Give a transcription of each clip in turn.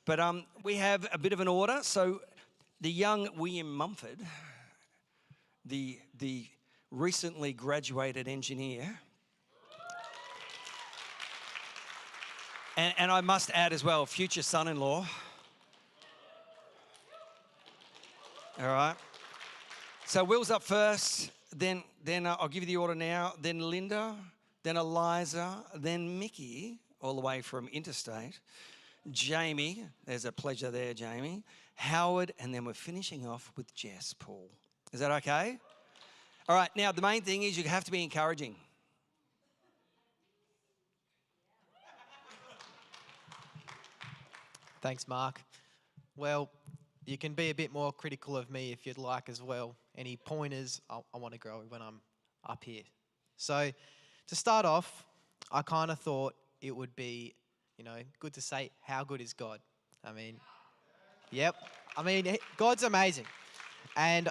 there. But we have a bit of an order. So the young William Mumford, the recently graduated engineer, and I must add as well, future son-in-law. All right. So Will's up first, then I'll give you the order now, then Linda, then Eliza, then Mickey, all the way from Interstate, Jamie, there's a pleasure there, Jamie, Howard, and then we're finishing off with Jess Paul. Is that okay? All right, now the main thing is you have to be encouraging. Thanks, Mark. Well, you can be a bit more critical of me if you'd like as well. Any pointers, I want to grow when I'm up here. So to start off, I kind of thought it would be, good to say, how good is God? I mean, yep. I mean, God's amazing. And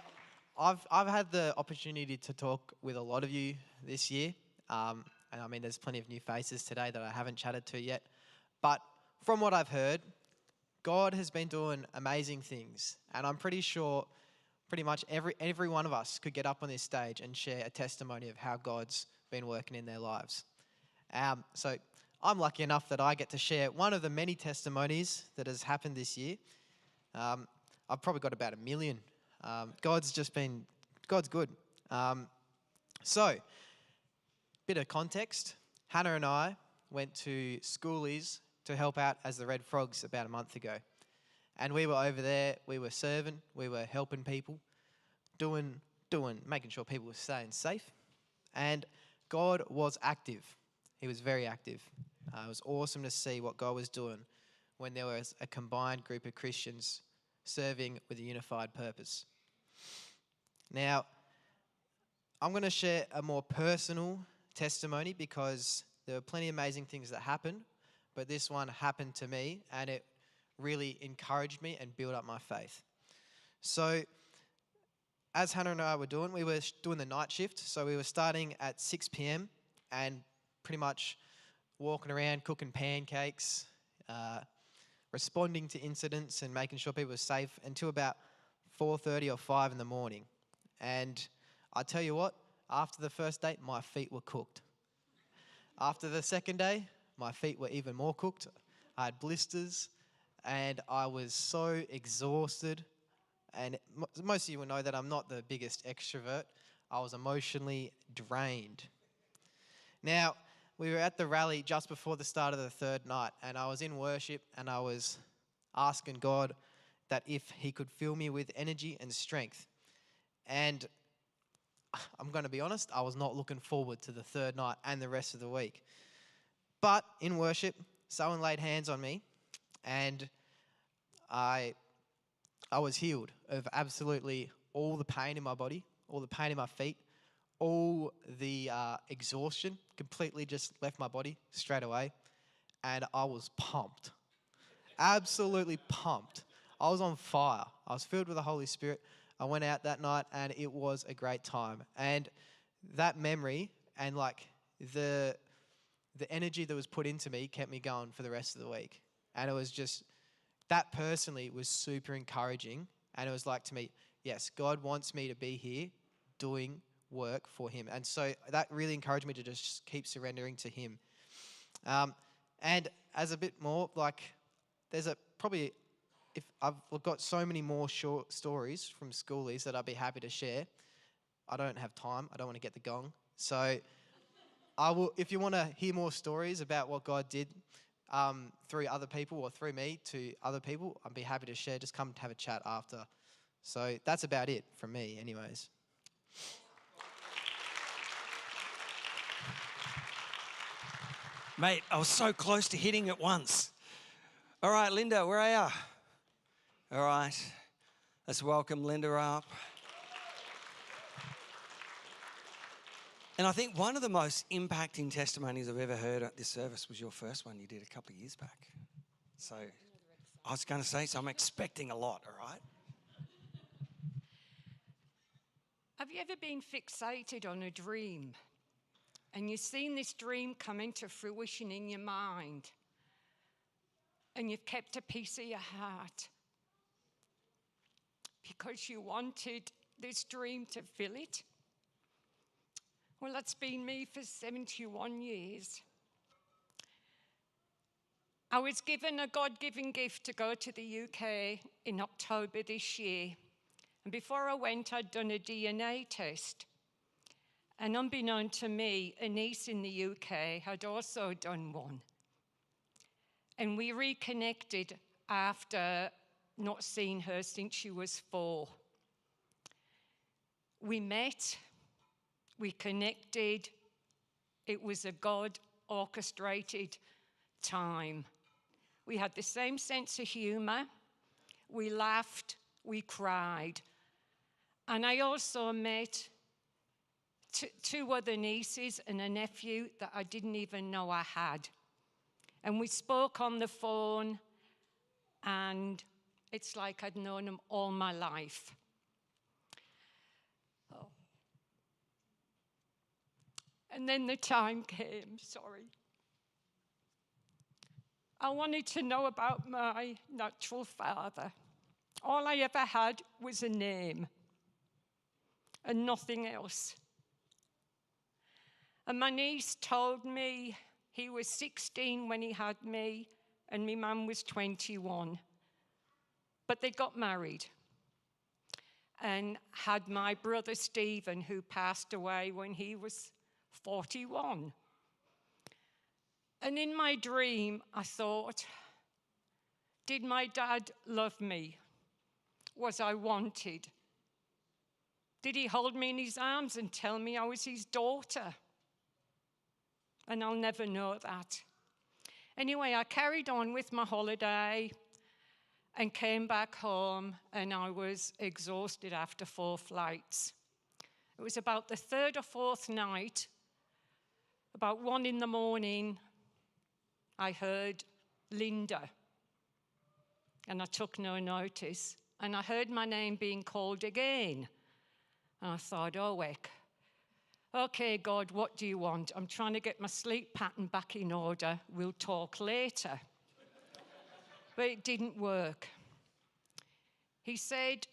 I've had the opportunity to talk with a lot of you this year. And I mean, there's plenty of new faces today that I haven't chatted to yet. But from what I've heard, God has been doing amazing things. And I'm pretty sure pretty much every one of us could get up on this stage and share a testimony of how God's been working in their lives. So I'm lucky enough that I get to share one of the many testimonies that has happened this year. I've probably got about 1 million. God's good. So, bit of context. Hannah and I went to Schoolies to help out as the Red Frogs about a month ago. And we were over there, we were serving, we were helping people, making sure people were staying safe. And God was active. He was very active. It was awesome to see what God was doing when there was a combined group of Christians serving with a unified purpose. Now, I'm going to share a more personal testimony because there were plenty of amazing things that happened, but this one happened to me and it really encouraged me and built up my faith. So, as Hannah and I were doing, we were doing the night shift. So we were starting at 6 p.m. and pretty much walking around cooking pancakes, responding to incidents and making sure people were safe until about 4:30 or 5 in the morning. And I tell you what, after the first day, my feet were cooked. After the second day, my feet were even more cooked. I had blisters and I was so exhausted. And most of you will know that I'm not the biggest extrovert. I was emotionally drained. Now, we were at the rally just before the start of the third night, and I was in worship and I was asking God that if He could fill me with energy and strength. And I'm going to be honest, I was not looking forward to the third night and the rest of the week. But in worship, someone laid hands on me and I was healed of absolutely all the pain in my body, all the pain in my feet, all the exhaustion completely just left my body straight away. And I was pumped, absolutely pumped. I was on fire. I was filled with the Holy Spirit. I went out that night and it was a great time. And that memory and like the energy that was put into me kept me going for the rest of the week. And it was just, that personally was super encouraging. And it was like to me, yes, God wants me to be here doing work for Him. And so that really encouraged me to just keep surrendering to Him. And as a bit more, like there's if I've got so many more short stories from Schoolies that I'd be happy to share. I don't have time. I don't want to get the gong. So I will, if you want to hear more stories about what God did through other people or through me to other people, I'd be happy to share. Just come have a chat after. So that's about it from me anyways. Mate, I was so close to hitting it once. All right, Linda, where are you? All right, let's welcome Linda up. And I think one of the most impacting testimonies I've ever heard at this service was your first one you did a couple of years back. So I was going to say, so I'm expecting a lot, all right? Have you ever been fixated on a dream and you've seen this dream come into fruition in your mind? and you've kept a piece of your heart because you wanted this dream to fill it. Well, that's been me for 71 years. I was given a God-given gift to go to the UK in October this year. And before I went, I'd done a DNA test. And unbeknown to me, a niece in the UK had also done one. And we reconnected after not seeing her since she was 4. We met, we connected. It was a God-orchestrated time. We had the same sense of humor. We laughed, we cried. And I also met two other nieces and a nephew that I didn't even know I had. And we spoke on the phone, and it's like I'd known them all my life. Oh. And then the time came, sorry. I wanted to know about my natural father. All I ever had was a name and nothing else. And my niece told me he was 16 when he had me, and my mum was 21. But they got married and had my brother Stephen, who passed away when he was 41. And in my dream, I thought, did my dad love me? Was I wanted? Did he hold me in his arms and tell me I was his daughter? And I'll never know that. Anyway, I carried on with my holiday and came back home, and I was exhausted after 4 flights. It was about the 3rd or 4th night, about 1 in the morning, I heard Linda, and I took no notice. And I heard my name being called again. And I thought, oh, heck. Okay, God, what do you want? I'm trying to get my sleep pattern back in order. We'll talk later. But it didn't work. He said,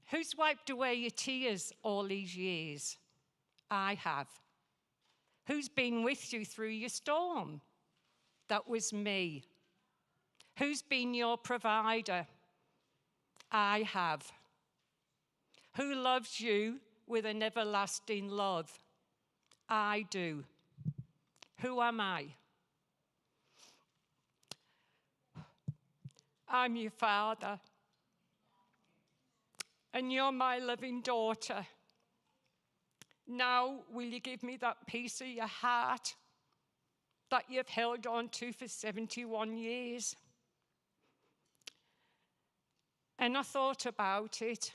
who's wiped away your tears all these years? I have. Who's been with you through your storm? That was me. Who's been your provider? I have. Who loves you with an everlasting love? I do. Who am I? I'm your father. And you're my loving daughter. Now, will you give me that piece of your heart that you've held on to for 71 years? And I thought about it,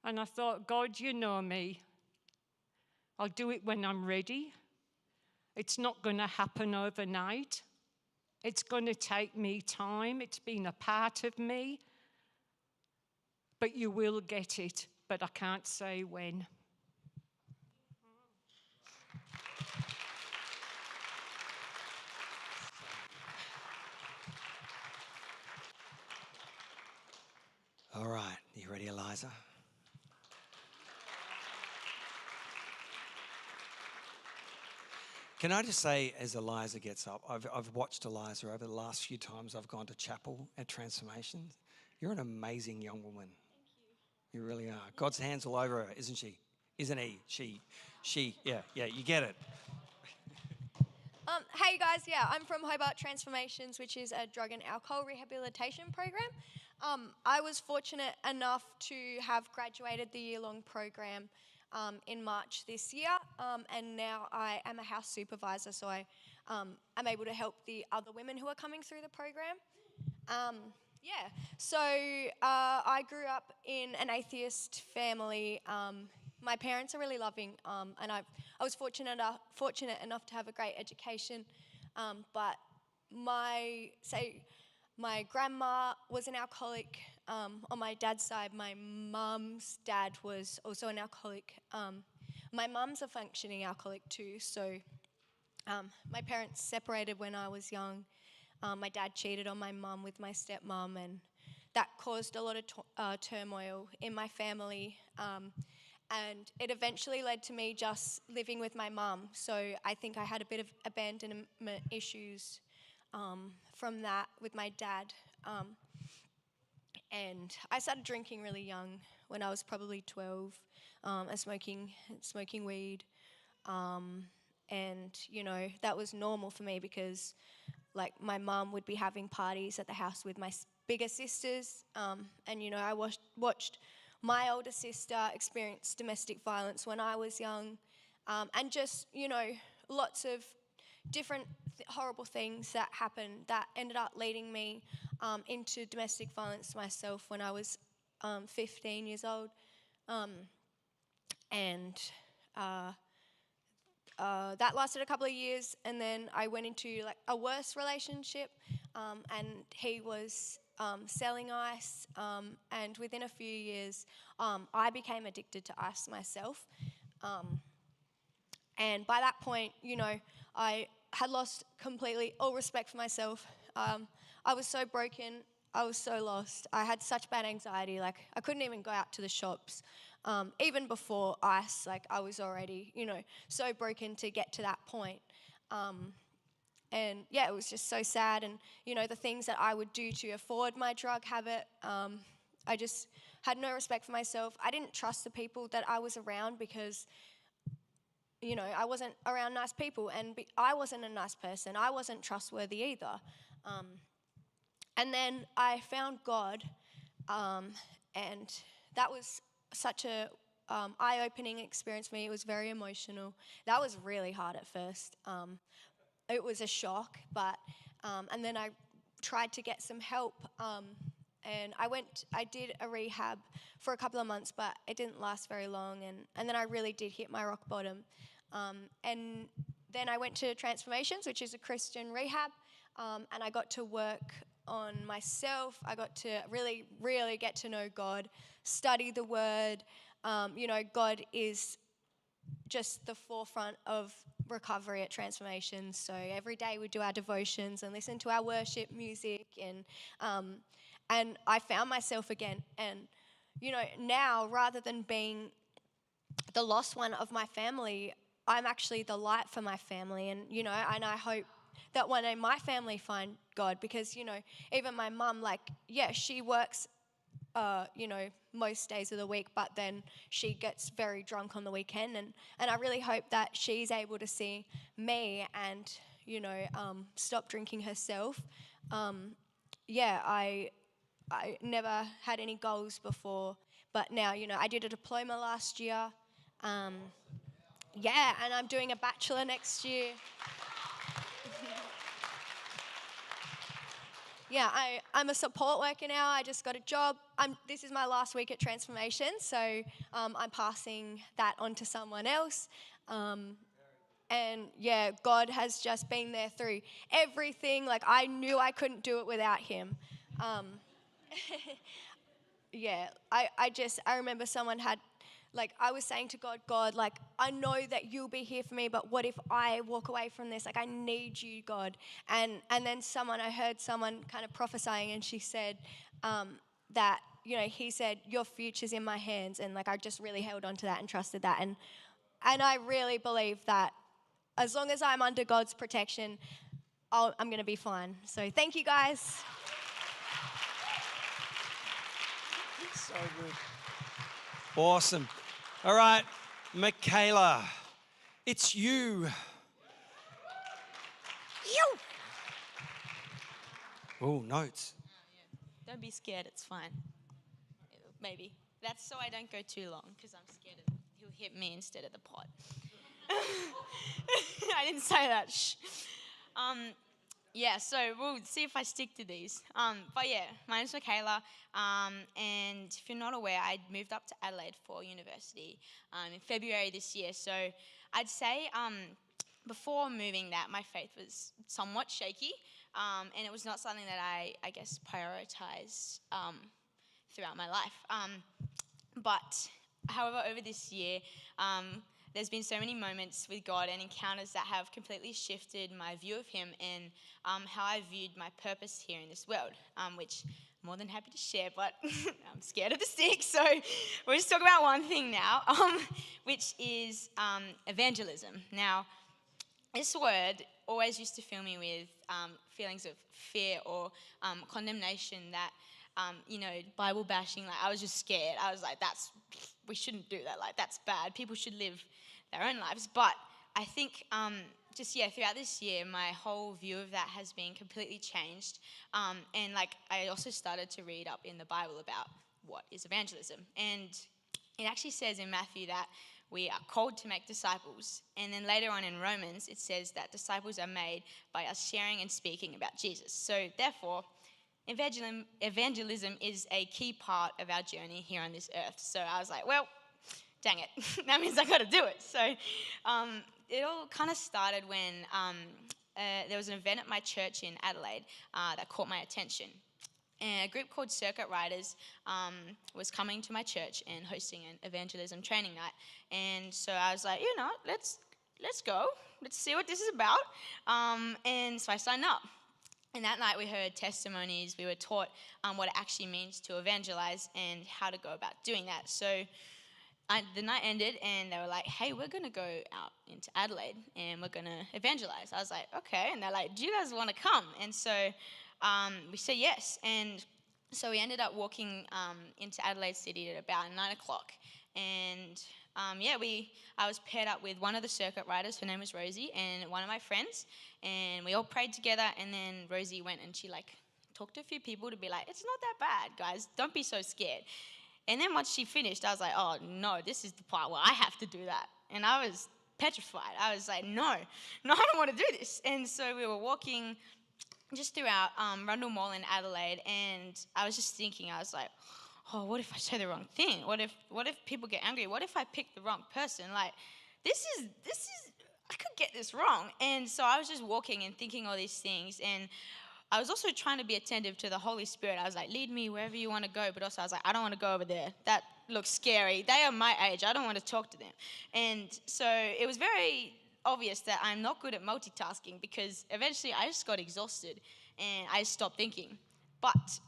and I thought, God, you know me. I'll do it when I'm ready. It's not going to happen overnight. It's going to take me time. It's been a part of me. But you will get it, but I can't say when. All right, you ready, Eliza? Can I just say, as Eliza gets up, I've watched Eliza over the last few times I've gone to chapel at Transformations. You're an amazing young woman. Thank you. You really are. God's hand's all over her, isn't she? Isn't he? She. Yeah, you get it. Hey guys, I'm from Hobart Transformations, which is a drug and alcohol rehabilitation program. I was fortunate enough to have graduated the year-long program in March this year, and now I am a house supervisor, so I'm able to help the other women who are coming through the program. So I grew up in an atheist family. My parents are really loving, and I was fortunate enough to have a great education, but my grandma was an alcoholic. On my dad's side, my mum's dad was also an alcoholic. My mum's a functioning alcoholic too, so my parents separated when I was young, My dad cheated on my mum with my stepmom, and that caused a lot of turmoil in my family. And it eventually led to me just living with my mum. So I think I had a bit of abandonment issues from that with my dad. And I started drinking really young, when I was probably 12, and smoking weed. And, that was normal for me because, like, my mum would be having parties at the house with my bigger sisters. And, I watched my older sister experience domestic violence when I was young. And just, lots of different horrible things that happened that ended up leading me into domestic violence myself when I was 15 years old. And that lasted a couple of years, and then I went into like a worse relationship, and he was selling ice, and within a few years I became addicted to ice myself. And by that point, I had lost completely all respect for myself. I was so broken. I was so lost. I had such bad anxiety. Like, I couldn't even go out to the shops. Even before ice, like, I was already, so broken to get to that point. And yeah, it was just so sad. And, the things that I would do to afford my drug habit, I just had no respect for myself. I didn't trust the people that I was around because, I wasn't around nice people, and I wasn't a nice person. I wasn't trustworthy either. And then I found God, and that was such a eye-opening experience for me. It was very emotional. That was really hard at first. It was a shock, but and then I tried to get some help, and I did a rehab for a couple of months, but it didn't last very long, and then I really did hit my rock bottom. And then I went to Transformations, which is a Christian rehab, and I got to work on myself. I got to really, really get to know God, study the Word. God is just the forefront of recovery at Transformations. So every day we do our devotions and listen to our worship music, and I found myself again. And now, rather than being the lost one of my family, I'm actually the light for my family. And and I hope that one day my family find God, because even my mum, like, yeah, she works most days of the week, but then she gets very drunk on the weekend, and I really hope that she's able to see me and stop drinking herself. I never had any goals before, but now I did a diploma last year. And I'm doing a bachelor next year. Yeah, I'm a support worker now. I just got a job. This is my last week at Transformation, so I'm passing that on to someone else. And yeah, God has just been there through everything. Like, I knew I couldn't do it without Him. I remember someone had, like, I was saying to God, like, I know that you'll be here for me, but what if I walk away from this? Like, I need you, God. And then I heard someone kind of prophesying, and she said that, He said, your future's in my hands. And, like, I just really held on to that and trusted that. And I really believe that as long as I'm under God's protection, I'm going to be fine. So thank you, guys. So good. Awesome. All right, Michaela, it's you. Oh, notes. Don't be scared, it's fine. Maybe. That's so I don't go too long, because I'm scared he'll hit me instead of the pot. I didn't say that. Shh. So we'll see if I stick to these. But yeah, my name's Michaela, and if you're not aware, I moved up to Adelaide for university in February this year. So I'd say before moving that, my faith was somewhat shaky, and it was not something that I guess prioritized throughout my life. But however, over this year, there's been so many moments with God and encounters that have completely shifted my view of Him and how I viewed my purpose here in this world, which I'm more than happy to share, but I'm scared of the stick, so we'll just talk about one thing now, which is evangelism. Now, this word always used to fill me with feelings of fear or condemnation that, Bible bashing, like I was just scared. I was like, we shouldn't do that. Like, that's bad. People should live their own lives. But I think throughout this year, my whole view of that has been completely changed. And I also started to read up in the Bible about what is evangelism. And it actually says in Matthew that we are called to make disciples. And then later on in Romans, it says that disciples are made by us sharing and speaking about Jesus. So therefore, evangelism is a key part of our journey here on this earth. So I was like, well, dang it. That means I got to do it. So it all kind of started when there was an event at my church in Adelaide that caught my attention. And a group called Circuit Riders was coming to my church and hosting an evangelism training night. And so I was like, let's go. Let's see what this is about. And so I signed up. And that night we heard testimonies. We were taught what it actually means to evangelize and how to go about doing that. So the night ended and they were like, hey, we're going to go out into Adelaide and we're going to evangelize. I was like, okay. And they're like, do you guys want to come? And so we said yes. And so we ended up walking into Adelaide City at about 9 o'clock. And I was paired up with one of the circuit riders. Her name was Rosie, and one of my friends. And we all prayed together. And then Rosie went and she talked to a few people to be like, it's not that bad, guys. Don't be so scared. And then once she finished, I was like, oh, no, this is the part where I have to do that. And I was petrified. I was like, no, I don't want to do this. And so we were walking just throughout Rundle Mall in Adelaide, and I was just thinking, I was like, oh, what if I say the wrong thing? What if people get angry? What if I pick the wrong person? Like, this is, I could get this wrong. And so I was just walking and thinking all these things, and I was also trying to be attentive to the Holy Spirit. I was like, lead me wherever you want to go, but also I was like, I don't want to go over there. That looks scary. They are my age. I don't want to talk to them. And so it was very obvious that I'm not good at multitasking, because eventually I just got exhausted and I stopped thinking. But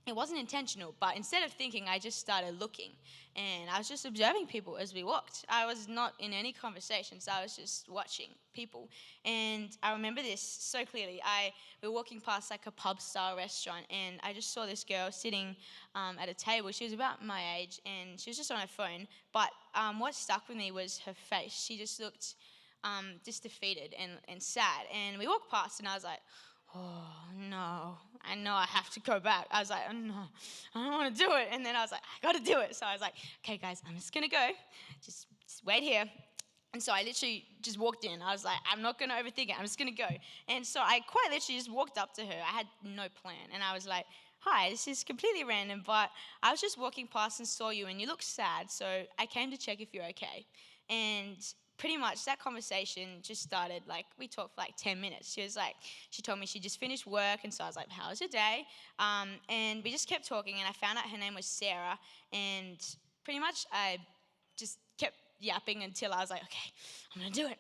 it wasn't intentional, but instead of thinking, I just started looking. And I was just observing people as we walked. I was not in any conversations. I was just watching people. And I remember this so clearly. We were walking past a pub-style restaurant, and I just saw this girl sitting at a table. She was about my age, and she was just on her phone. But what stuck with me was her face. She just looked just defeated and sad. And we walked past, and I was like, oh, no, I know I have to go back. I was like, oh, no, I don't want to do it. And then I was like, I got to do it. So I was like, okay, guys, I'm just going to go. Just wait here. And so I literally just walked in. I was like, I'm not going to overthink it. I'm just going to go. And so I quite literally just walked up to her. I had no plan. And I was like, hi, this is completely random, but I was just walking past and saw you, and you look sad. So I came to check if you're okay. And pretty much that conversation just started, we talked for 10 minutes. She told me she just finished work, and so I was like, how was your day? And we just kept talking, and I found out her name was Sarah, and pretty much I just kept yapping until I was like, okay, I'm going to do it.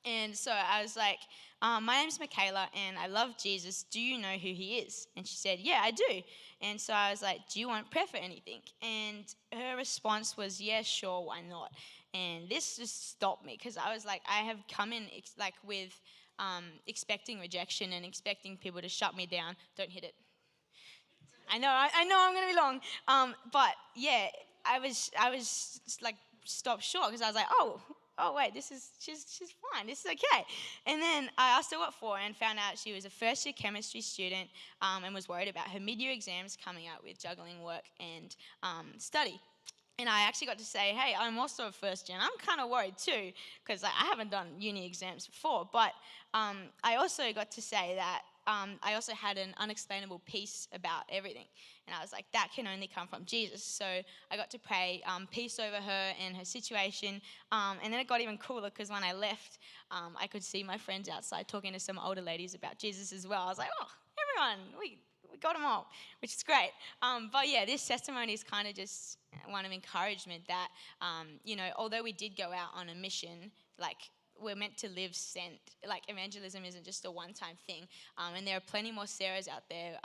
And so I was like, my name's Michaela, and I love Jesus. Do you know who he is? And she said, yeah, I do. And so I was like, do you want prayer for anything? And her response was, yeah, sure, why not? And this just stopped me, because I was like, I have come in with expecting rejection and expecting people to shut me down. Don't hit it. I know I'm going to be long. But yeah, I was just stopped short, because I was like, oh wait, she's fine, this is okay. And then I asked her what for, and found out she was a first-year chemistry student and was worried about her mid-year exams coming out with juggling work and study. And I actually got to say, hey, I'm also a first year, and I'm kind of worried too, because I haven't done uni exams before. But I also got to say that I also had an unexplainable peace about everything. And I was like, that can only come from Jesus. So I got to pray peace over her and her situation. And then it got even cooler, because when I left, I could see my friends outside talking to some older ladies about Jesus as well. I was like, oh, everyone, we got them all, which is great. But yeah, this testimony is kind of just one of encouragement that, although we did go out on a mission, like, we're meant to live sent. Like, evangelism isn't just a one-time thing. And there are plenty more Sarahs out there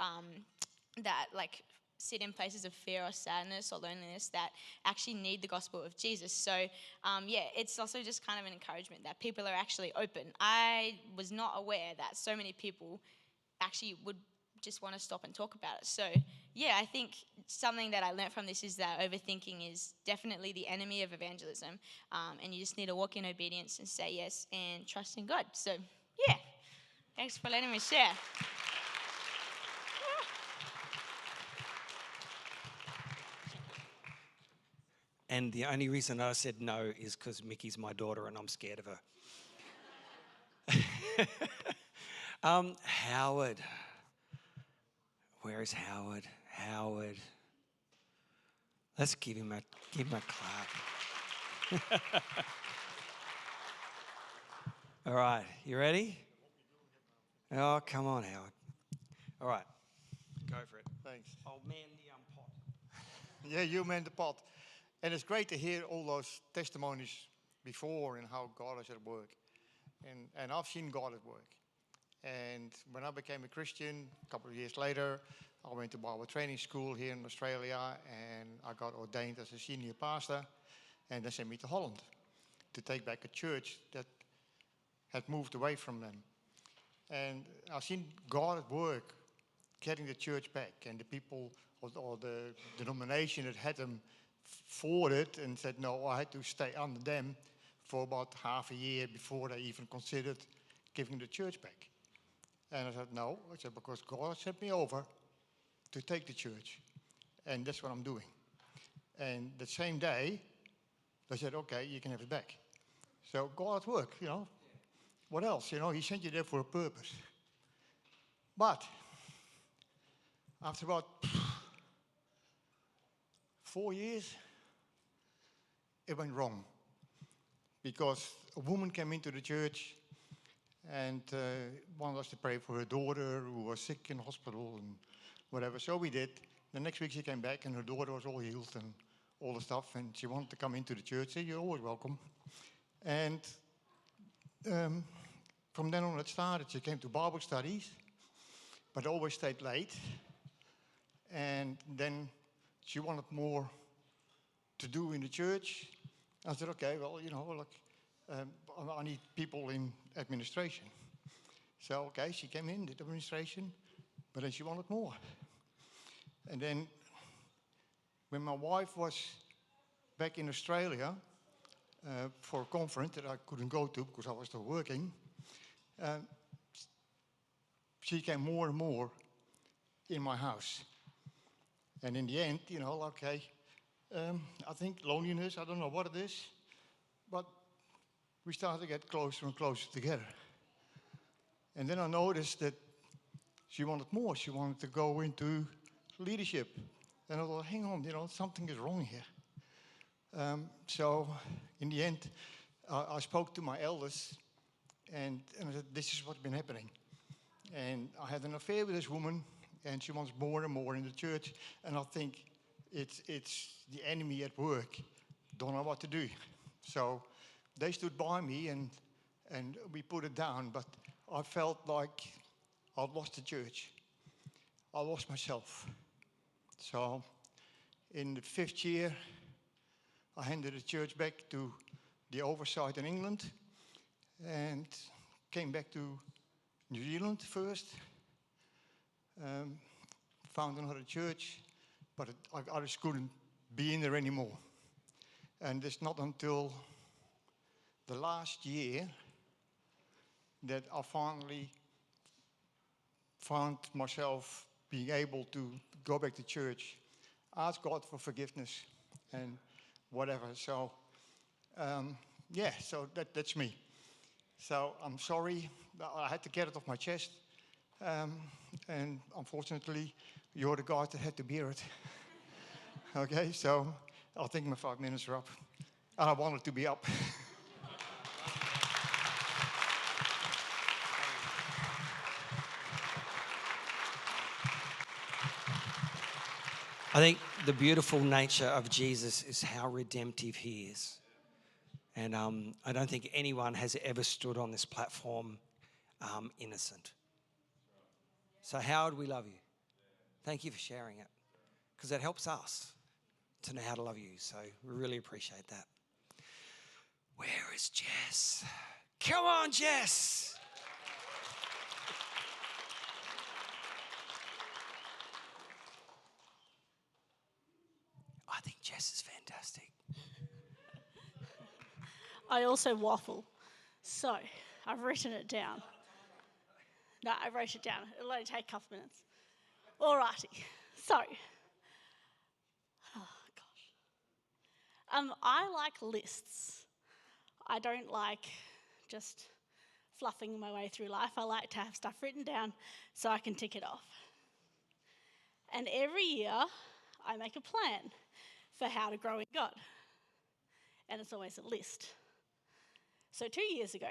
that, like, sit in places of fear or sadness or loneliness that actually need the gospel of Jesus. So, it's also just kind of an encouragement that people are actually open. I was not aware that so many people actually would just want to stop and talk about it. So, I think something that I learned from this is that overthinking is definitely the enemy of evangelism. And you just need to walk in obedience and say yes and trust in God. So, thanks for letting me share. And the only reason I said no is because Mickey's my daughter and I'm scared of her. Howard. Where is Howard? Howard. Let's give him a clap. All right, you ready? Oh, come on, Howard. All right, go for it. Thanks. I'll man the pot. Yeah, you man the pot. And it's great to hear all those testimonies before and how God is at work. And I've seen God at work. And when I became a Christian, a couple of years later, I went to Bible training school here in Australia, and I got ordained as a senior pastor. And they sent me to Holland to take back a church that had moved away from them. And I've seen God at work, getting the church back, and the people or the denomination that had them forwarded and said, no, I had to stay under them for about half a year before they even considered giving the church back. And I said, no. I said, because God sent me over to take the church. And that's what I'm doing. And the same day, they said, okay, you can have it back. So God at work, What else? He sent you there for a purpose. But after about 4 years, it went wrong. Because a woman came into the church and wanted us to pray for her daughter who was sick in hospital and whatever. So we did. The next week she came back and her daughter was all healed and all the stuff. And she wanted to come into the church. So you're always welcome. And from then on it started. She came to Bible studies, but always stayed late. And then she wanted more to do in the church. I said, okay, well, I need people in administration. So, okay, she came in, did administration, but then she wanted more. And then when my wife was back in Australia for a conference that I couldn't go to because I was still working, she came more and more in my house. And in the end, I think loneliness, I don't know what it is, but we started to get closer and closer together. And then I noticed that she wanted more. She wanted to go into leadership. And I thought, hang on, something is wrong here. So in the end, I spoke to my elders, and I said, this is what's been happening. And I had an affair with this woman, and she wants more and more in the church. And I think it's the enemy at work. Don't know what to do. So they stood by me, and we put it down. But I felt like I'd lost the church. I lost myself. So in the 5th year, I handed the church back to the oversight in England and came back to New Zealand first. Found another church, but I just couldn't be in there anymore. And it's not until the last year that I finally found myself being able to go back to church, ask God for forgiveness and whatever. So, so that's me. So I'm sorry, I had to get it off my chest. And unfortunately, you're the guy that had to bear it. Okay, so I think my 5 minutes are up. And I wanted to be up. I think the beautiful nature of Jesus is how redemptive he is. And I don't think anyone has ever stood on this platform innocent. So Howard, we love you. Thank you for sharing it, because it helps us to know how to love you. So we really appreciate that. Where is Jess? Come on, Jess. I think Jess is fantastic. I also waffle. So, I've written it down. No, I wrote it down. It'll only take a couple minutes. Alrighty. So, oh gosh. I like lists. I don't like just fluffing my way through life. I like to have stuff written down so I can tick it off. And every year, I make a plan for how to grow in God. And it's always a list. So 2 years ago,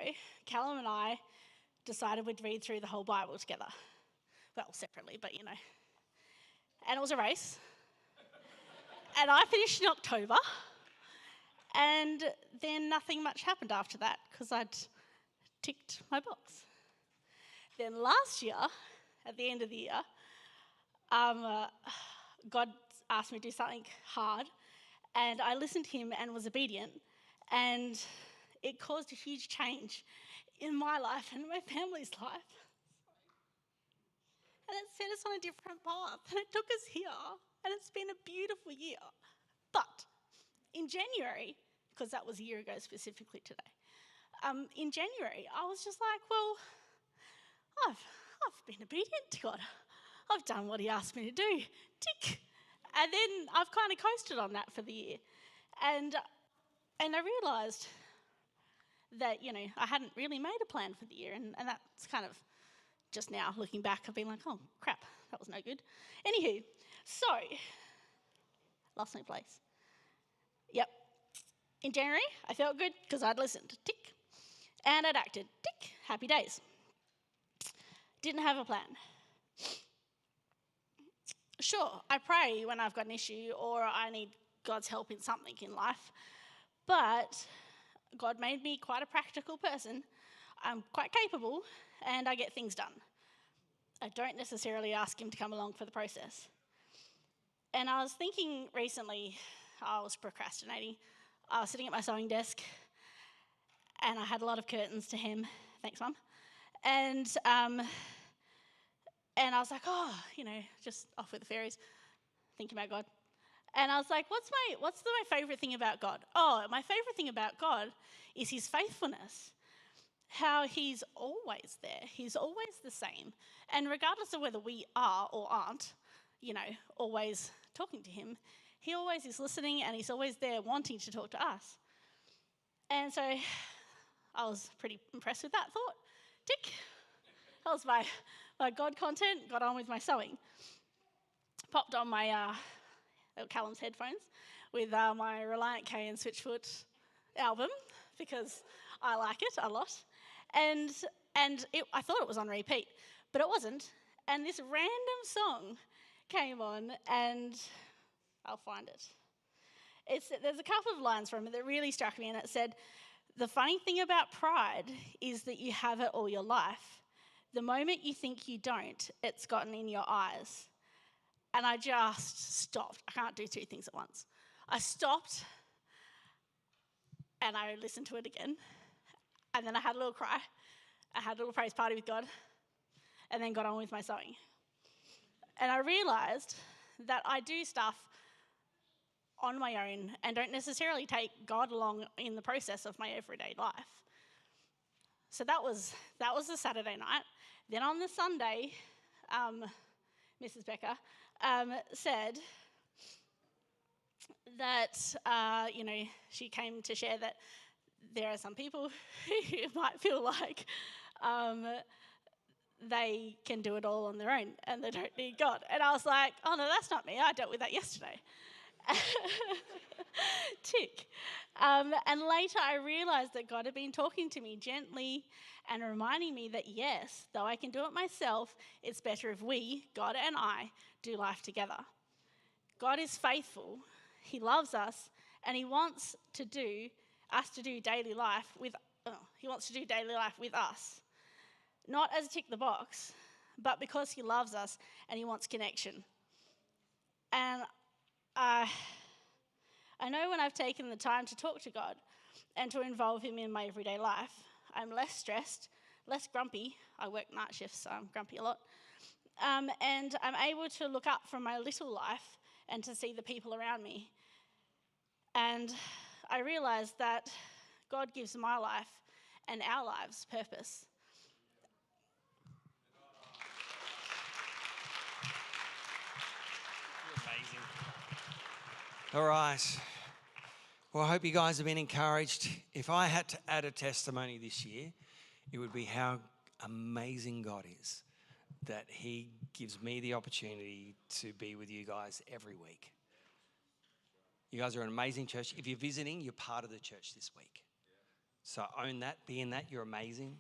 Callum and I decided we'd read through the whole Bible together. Well, separately, but you know. And it was a race. And I finished in October. And then nothing much happened after that because I'd ticked my box. Then last year, at the end of the year, God asked me to do something hard, and I listened to him and was obedient, and it caused a huge change in my life and my family's life. And it set us on a different path, and it took us here, and it's been a beautiful year. But in January, because that was a year ago specifically today, in January, I was just like, well, I've been obedient to God. I've done what he asked me to do. Tick. And then I've kind of coasted on that for the year. And I realised that, you know, I hadn't really made a plan for the year. And that's kind of just now, looking back, I've been like, oh, crap, that was no good. Anywho, so, lost my place. Yep. In January, I felt good because I'd listened. Tick. And I'd acted. Tick. Happy days. Didn't have a plan. Sure, I pray when I've got an issue or I need God's help in something in life, but God made me quite a practical person. I'm quite capable and I get things done. I don't necessarily ask him to come along for the process. And I was thinking recently, I was procrastinating. I was sitting at my sewing desk and I had a lot of curtains to hem. Thanks, Mum. And I was like, oh, you know, just off with the fairies, thinking about God. And I was like, what's my favourite thing about God? Oh, my favourite thing about God is his faithfulness. How he's always there. He's always the same. And regardless of whether we are or aren't, you know, always talking to him, he always is listening and he's always there wanting to talk to us. And so I was pretty impressed with that thought. Tick. That was my God content. Got on with my sewing. Popped on my Callum's headphones with my Reliant K and Switchfoot album because I like it a lot. And I thought it was on repeat, but it wasn't. And this random song came on, and I'll find it. There's a couple of lines from it that really struck me, and it said, "The funny thing about pride is that you have it all your life. The moment you think you don't, it's gotten in your eyes." And I just stopped. I can't do two things at once. I stopped, and I listened to it again. And then I had a little cry. I had a little praise party with God, and then got on with my sewing. And I realised that I do stuff on my own and don't necessarily take God along in the process of my everyday life. So that was the Saturday night. Then on the Sunday, Mrs. Becker said that, she came to share that there are some people who might feel like they can do it all on their own and they don't need God. And I was like, oh no, that's not me. I dealt with that yesterday. Tick. And later I realised that God had been talking to me gently and reminding me that yes, though I can do it myself, it's better if we, God and I, do life together. God is faithful, he loves us, and he wants to do us to do daily life with he wants to do daily life with us. Not as a tick the box, but because he loves us and he wants connection. And I know when I've taken the time to talk to God and to involve him in my everyday life, I'm less stressed, less grumpy. I work night shifts, so I'm grumpy a lot. And I'm able to look up from my little life and to see the people around me. And I realize that God gives my life and our lives purpose. Amazing. All right. Well, I hope you guys have been encouraged. If I had to add a testimony this year, it would be how amazing God is, that he gives me the opportunity to be with you guys every week. You guys are an amazing church. If you're visiting, you're part of the church this week. So own that, be in that, you're amazing.